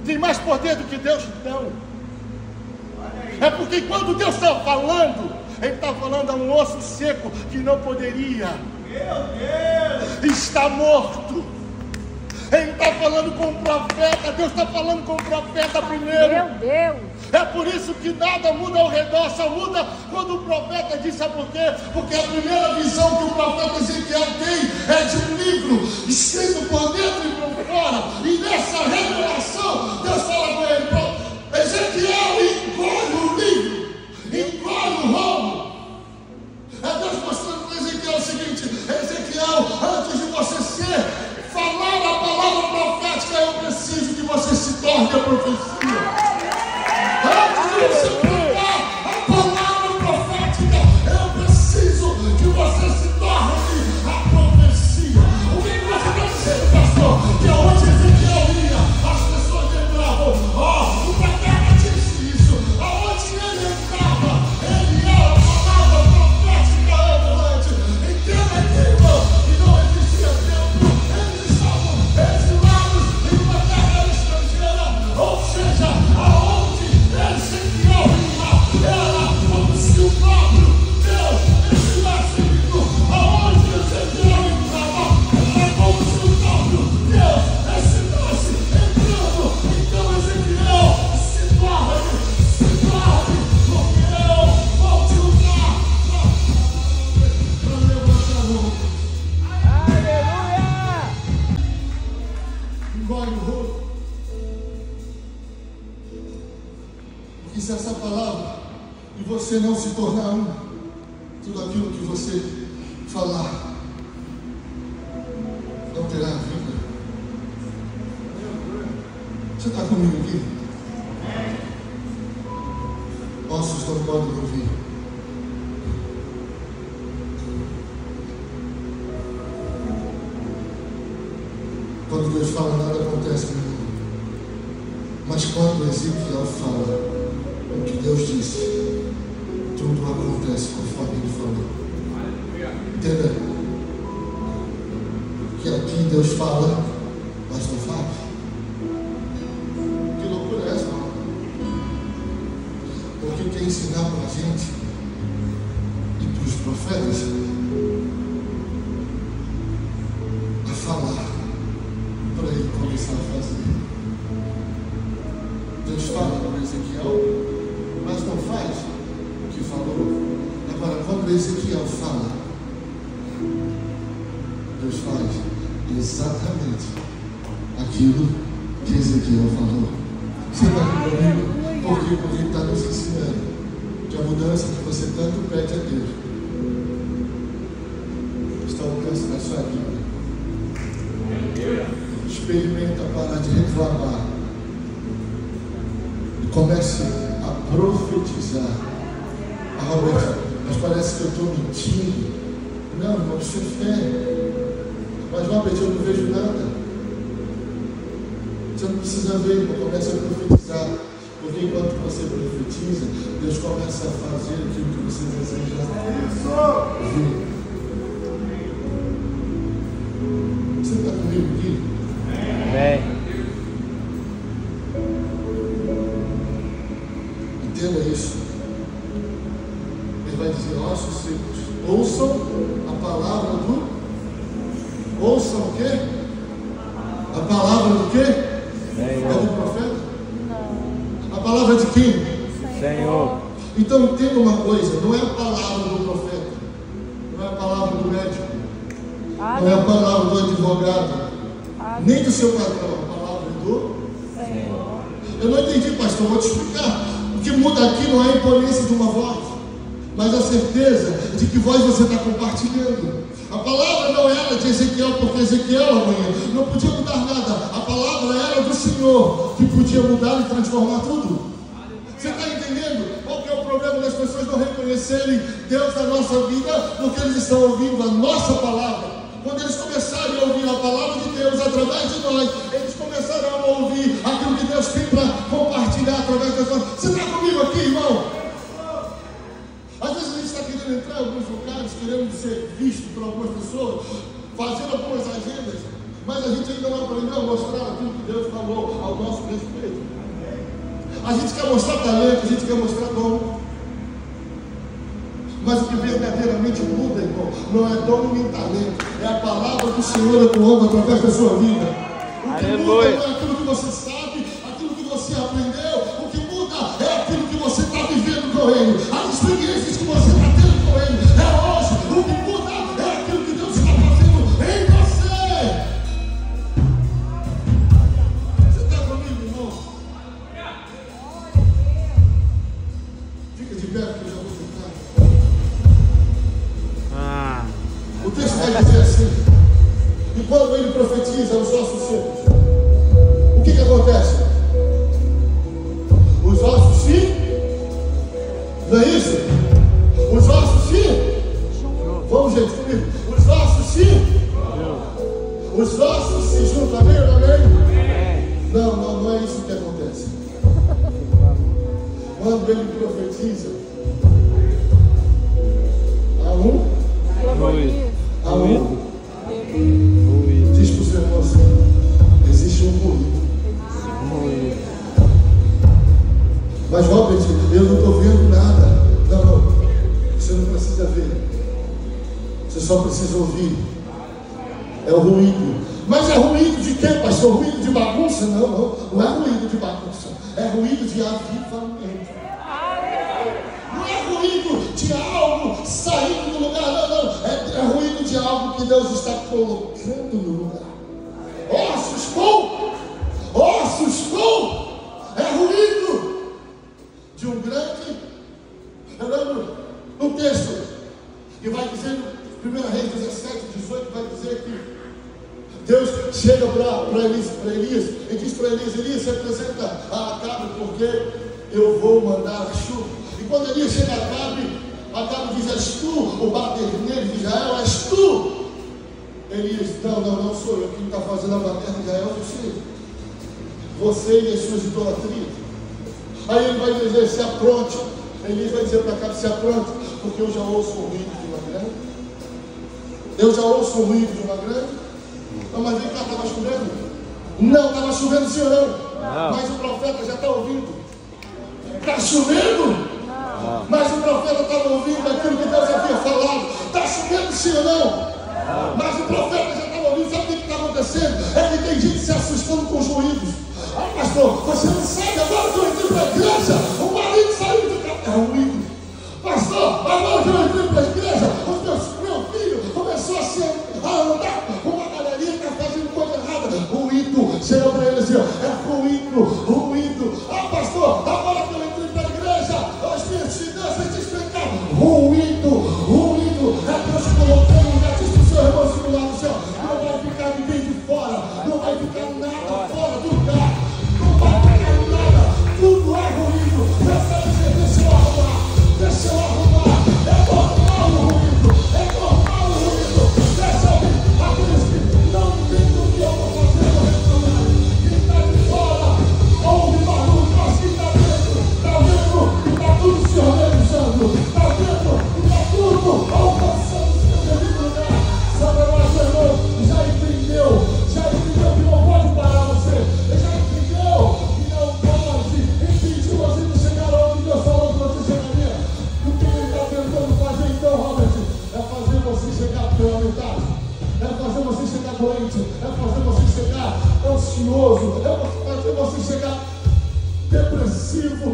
tem mais poder do que Deus? Não. É porque quando Deus está falando, Ele está falando a um osso seco que não poderia. Meu Deus! Está morto. Ele está falando com o profeta. Deus está falando com o profeta primeiro. Meu Deus. É por isso que nada muda ao redor, só muda quando o profeta diz. Sabe por quê? Porque a primeira visão que o profeta Ezequiel tem é de um livro escrito por dentro e por fora. E nessa revelação, Deus fala com ele: Ezequiel, encolhe o livro, encolhe o rolo. É Deus mostrando para Ezequiel o seguinte: Ezequiel, antes de você falar a palavra profética, eu preciso que você se torne a profecia. Antes de você falar a palavra profética, eu preciso que você se torne a profecia. O que você está dizendo, pastor? Que onde Ezequiel ia, as pessoas entravam. O profeta disse isso. Aonde ele entrava, ele era a palavra profética ambulante. Entenda aqui, irmão, que não existia tempo. Eles estavam exilados em uma terra estrangeira. Ou seja, aonde Ezequiel ia, era como se o próprio Deus estivesse indo. Aonde Ezequiel entrava, era como se o próprio Deus estivesse entrando. Então Ezequiel, se torne, porque eu vou te usar para levantar a mão. Aleluia! Engole o rosto. Porque se essa palavra e você não se tornar uma, tudo aquilo que você falar não terá vida. Você está comigo aqui? Ossos não podem ouvir. Quando Deus fala, nada acontece comigo. Mas quando Ezequiel fala o que Deus disse, tudo acontece conforme Ele falou. Entenda? Que aqui Deus fala, mas não faz. Que loucura é essa, não? Porque quer ensinar para a gente e para os profetas a falar para ele começar a fazer. Deus fala para Ezequiel, mas não faz o que falou. Agora, quando Ezequiel fala, Deus faz exatamente aquilo que Ezequiel falou. Você está aqui comigo? Porque ele está nos ensinando que a mudança que você tanto pede a Deus está ao alcance da sua vida. Experimenta parar de reclamar e comece a profetizar. Roberto, mas parece que eu estou mentindo. Não, irmão, isso é fé. Mas Robert, eu não vejo nada. Você não precisa ver, irmão, comece a profetizar. Porque enquanto você profetiza, Deus começa a fazer aquilo que você deseja ver. Você está comigo aqui? Amém. Entenda isso. Ele vai dizer: ossos secos, ouçam a palavra do. Ouçam o quê? A palavra do quê? Senhor. É do profeta? A palavra de quem? Senhor. Então entenda uma coisa: não é a palavra do profeta, não é a palavra do médico, não é a palavra do advogado, nem do seu patrão, a palavra do Senhor. Eu não entendi, pastor, vou te explicar. O que muda aqui não é a imponência de uma voz, mas a certeza de que voz você está compartilhando. A palavra não era de Ezequiel, porque Ezequiel amanhã não podia mudar nada. A palavra era do Senhor, que podia mudar e transformar tudo. Você está entendendo qual que é o problema das pessoas não reconhecerem Deus na nossa vida, porque eles estão ouvindo a nossa palavra? Quando eles começarem a ouvir a palavra de Deus através de nós, eles começarão a ouvir aquilo que Deus tem para compartilhar através das nossas. Você está comigo aqui, irmão? Às vezes a gente está querendo entrar em alguns lugares, querendo ser visto por algumas pessoas, fazendo algumas agendas, mas a gente ainda não aprendeu a mostrar aquilo que Deus falou ao nosso respeito. A gente quer mostrar talento, a gente quer mostrar dom. Mas o que verdadeiramente muda, irmão, não é dom nem talento, é a palavra do Senhor atuando através da sua vida. que muda não é aquilo que você sabe, aquilo que você aprendeu. O que muda é aquilo que você está vivendo com Ele, as experiências que você está tendo com Ele. É hoje. O que muda é aquilo que Deus está fazendo em você. Você está comigo, irmão? Fica de pé que eu já vou ficar. O texto vai dizer assim: e quando ele profetiza os ossos secos, o que acontece? Os ossos se... Não é isso? Os ossos se... Vamos, gente, comigo. Os ossos se... Os ossos se juntam, amém ou não amém? Não é isso que acontece. Quando ele profetiza, diz para o seu irmão assim: existe um ruído. Mas Robert, eu não estou vendo nada. Não, você não precisa ver, você só precisa ouvir. É o ruído. Mas é ruído de quê, pastor? Ruído de bagunça? Não é ruído de bagunça, é ruído de avivamento. Não é ruído de algo saindo do lugar, não. É ruído de algo que Deus está colocando no lugar. Ossos com. É ruído de um grande. Eu lembro no texto que vai dizer, 1 Reis 17, 18, vai dizer que Deus chega para Elias e diz para Elias: Elias, se apresenta a Acabe, porque eu vou mandar a chuva. E quando Elias chega a Acabe diz: és tu, o baterneiro de Israel, és tu. Elias: não sou eu. Quem está fazendo a baterna de Israel é você e as suas idolatrias. Aí ele vai dizer: se apronte. Elias vai dizer para Acabe: se apronte, porque eu já ouço o ruído de uma grande. Eu já ouço o ruído de uma grande. Não, mas vem cá, estava chovendo? Não, estava chovendo sim ou não? Mas o profeta já está ouvindo. Está chovendo? Não. Mas o profeta estava ouvindo aquilo que Deus havia falado. Está chovendo sim ou não? Mas o profeta já estava ouvindo. Sabe o que está acontecendo? É que tem gente se assustando com os ruídos. Pastor, você não sabe, agora que eu entrei para a igreja, o marido saiu de casa. É ruído. Pastor, agora que eu entrei para a igreja, meu filho começou a andar com uma galerinha que está fazendo coisa errada. Ruído. Chega para ele assim: é ruído. Pastor, agora que eu entrei para a igreja, as minhas finanças despencaram. Ruído. É Deus colocando um lugar. Diz para o seu irmão do lado do céu: não vai ficar ninguém de fora, não vai ficar nada fora do lugar, não vai ficar nada, tudo é ruído. Eu quero dizer: deixa eu arrumar. É normal o ruído. Deixa eu ver aqueles que não entendem o que eu vou fazer no reclamar. Quem está de fora ouve barulho, mas quem está dentro está vendo que está tudo se organizando, está vendo que está tudo alcançando o seu devido lugar. Satanás, meu irmão, já entendeu que não pode parar você, já entendeu que não pode impedir você de chegar onde Deus falou que você chegaria. O que ele está tentando fazer então, Robert, é fazer você chegar pela metade, é fazer você chegar doente, é fazer você chegar ansioso, é fazer você chegar depressivo.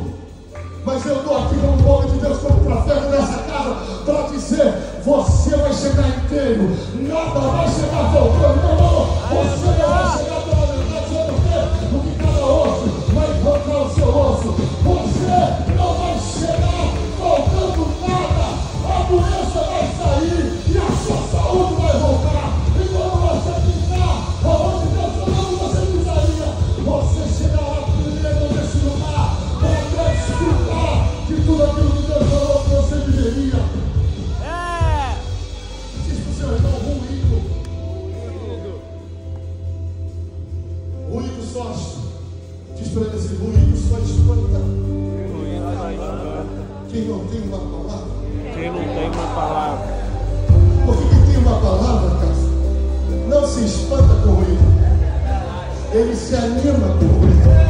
Mas eu estou aqui como boca de Deus, como profeta dessa casa, para dizer: você vai chegar inteiro, nada vai chegar faltando. Não, você não vai chegar pela metade. Sabe por quê? Porque cada osso vai encontrar o seu osso. Você não vai chegar faltando nada. A doença vai sair e a sua saúde vai voltar. E quando você pisar aonde Deus falou que você pisaria, você chegará primeiro nesse lugar para desfrutar de tudo aquilo que Deus falou que você viveria. Diz para o seu irmão: ruído só. Diz para ele assim: ruído só espanta. Quem não tem uma palavra? Quem não tem uma palavra? Porque quem tem uma palavra, cara, não se espanta com o ruído. Ele se anima com o ruído.